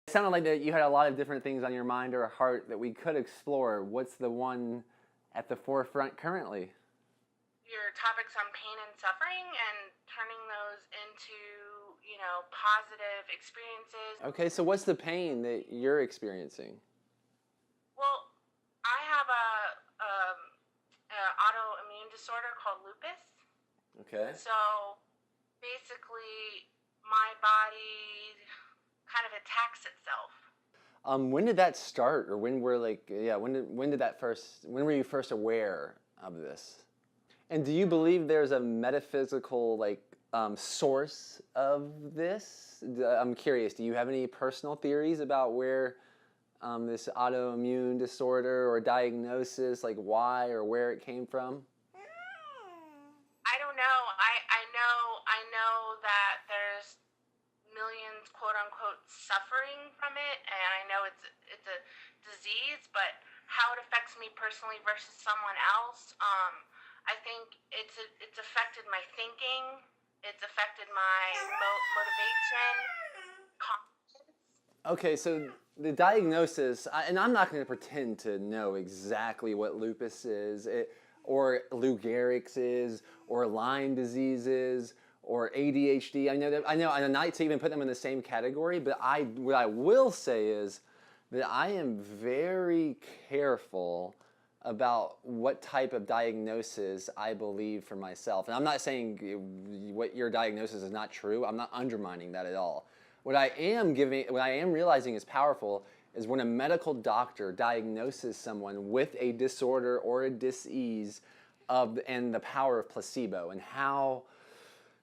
It sounded like that you had a lot of different things on your mind or heart that we could explore. What's the one at the forefront currently? Your topics on pain and suffering and turning those into, positive experiences. Okay, so what's the pain that you're experiencing? Well, I have a autoimmune disorder called lupus. Okay. So basically, my body kind of attacks itself. When did that start, or when were when were you first aware of this? And do you believe there's a metaphysical source of this? I'm curious. Do you have any personal theories about where this autoimmune disorder or diagnosis, like why or where it came from? I don't know. I know that there's millions, quote unquote, suffering from it, and I know it's a disease, but how it affects me personally versus someone else, I think it's affected my thinking, it's affected my motivation, confidence. Okay, so the diagnosis, and I'm not going to pretend to know exactly what lupus is, or Lou Gehrig's is, or Lyme disease is, or ADHD. I know, I'm not to even put them in the same category, but what I will say is that I am very careful about what type of diagnosis I believe for myself. And I'm not saying what your diagnosis is not true. I'm not undermining that at all. What I am realizing is powerful is when a medical doctor diagnoses someone with a disorder or a disease and the power of placebo, and how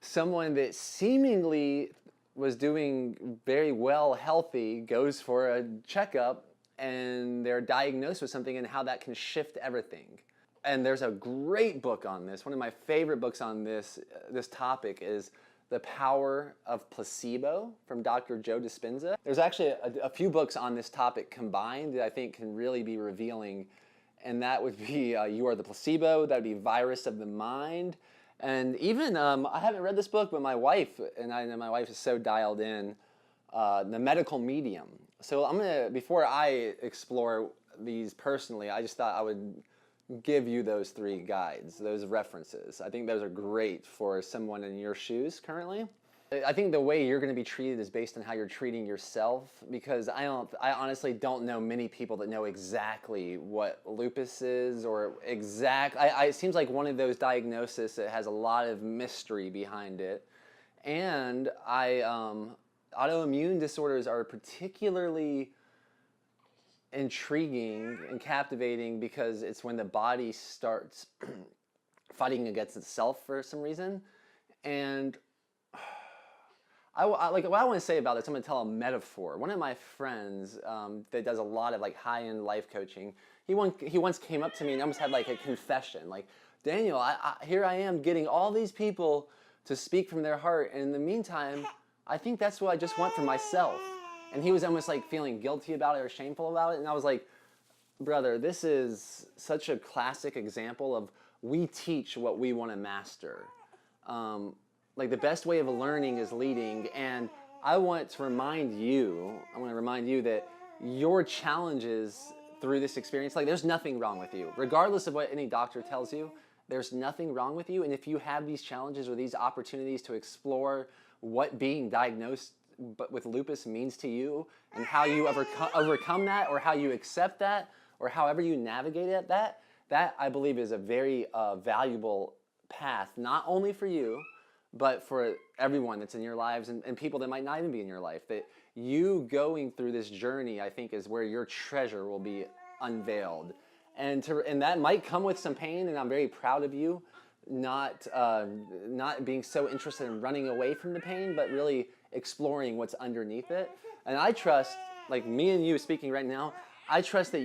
someone that seemingly was doing very well, healthy, goes for a checkup and they're diagnosed with something, and how that can shift everything. And there's a great book on this. One of my favorite books on this topic is The Power of Placebo from Dr. Joe Dispenza. There's actually a few books on this topic combined that I think can really be revealing, and that would be You Are the Placebo, that would be Virus of the Mind. And even, I haven't read this book, but my wife is so dialed in, The Medical Medium. So before I explore these personally, I just thought I would give you those three guides, those references. I think those are great for someone in your shoes currently. I think the way you're going to be treated is based on how you're treating yourself, because I honestly don't know many people that know exactly what lupus is, or it seems like one of those diagnoses that has a lot of mystery behind it. And autoimmune disorders are particularly intriguing and captivating because it's when the body starts fighting against itself for some reason. And what I want to say about this, I'm going to tell a metaphor. One of my friends that does a lot of high-end life coaching, he once came up to me and almost had a confession, like, Daniel, here I am getting all these people to speak from their heart, and in the meantime, I think that's what I just want for myself. And he was almost feeling guilty about it or shameful about it, and I was like, brother, this is such a classic example of we teach what we want to master. The best way of learning is leading, and I want to remind you that your challenges through this experience, there's nothing wrong with you. Regardless of what any doctor tells you, there's nothing wrong with you. And if you have these challenges or these opportunities to explore what being diagnosed with lupus means to you, and how you overcome that, or how you accept that, or however you navigate it, that I believe is a very valuable path, not only for you, but for everyone that's in your lives, and people that might not even be in your life. That you going through this journey, I think, is where your treasure will be unveiled. And that might come with some pain, and I'm very proud of you, not being so interested in running away from the pain, but really exploring what's underneath it. And I trust, me and you speaking right now, I trust that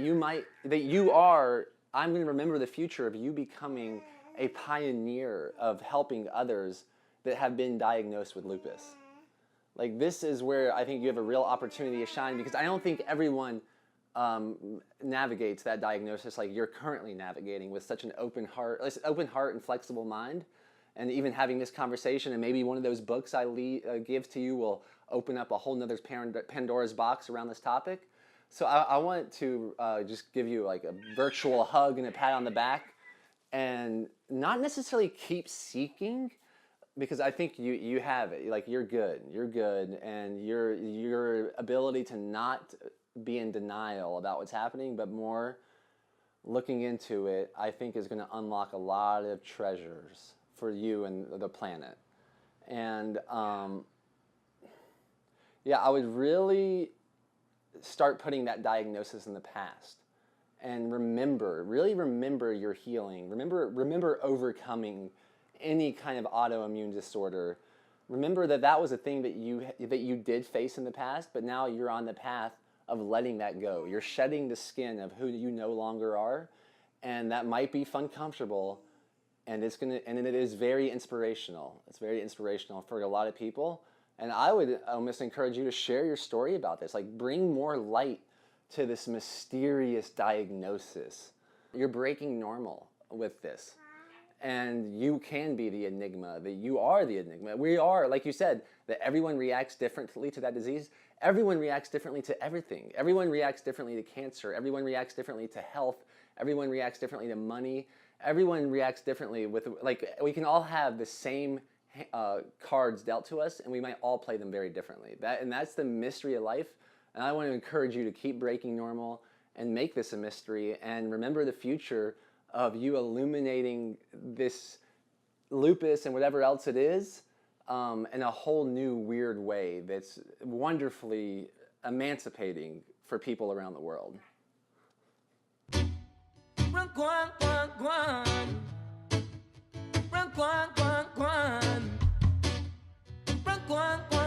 I'm going to remember the future of you becoming a pioneer of helping others that have been diagnosed with lupus. This is where I think you have a real opportunity to shine, because I don't think everyone navigates that diagnosis like you're currently navigating, with such an open heart and flexible mind. and even having this conversation, and maybe one of those books I give to you will open up a whole nother Pandora's box around this topic. So I want to just give you like a virtual hug and a pat on the back, and not necessarily keep seeking, because I think you have it. Like you're good, and your ability to not be in denial about what's happening, but more looking into it, I think is going to unlock a lot of treasures for you and the planet. And yeah, I would really start putting that diagnosis in the past, and really remember your healing. Remember overcoming any kind of autoimmune disorder. Remember that was a thing that you did face in the past, but now you're on the path of letting that go. You're shedding the skin of who you no longer are, and that might be uncomfortable, and it is very inspirational. It's very inspirational for a lot of people. And I would almost encourage you to share your story about this. Like, bring more light to this mysterious diagnosis. You're breaking normal with this. And you can be the enigma, that you are the enigma. We are, like you said, that everyone reacts differently to that disease. Everyone reacts differently to everything. Everyone reacts differently to cancer. Everyone reacts differently to health. Everyone reacts differently to money. Everyone reacts differently with, like, we can all have the same cards dealt to us, and we might all play them very differently. That's the mystery of life. And I want to encourage you to keep breaking normal and make this a mystery, and remember the future of you illuminating this lupus and whatever else it is in a whole new weird way that's wonderfully emancipating for people around the world. Run, guan, guan, guan. Run, guan, guan, guan. Run, guan, guan.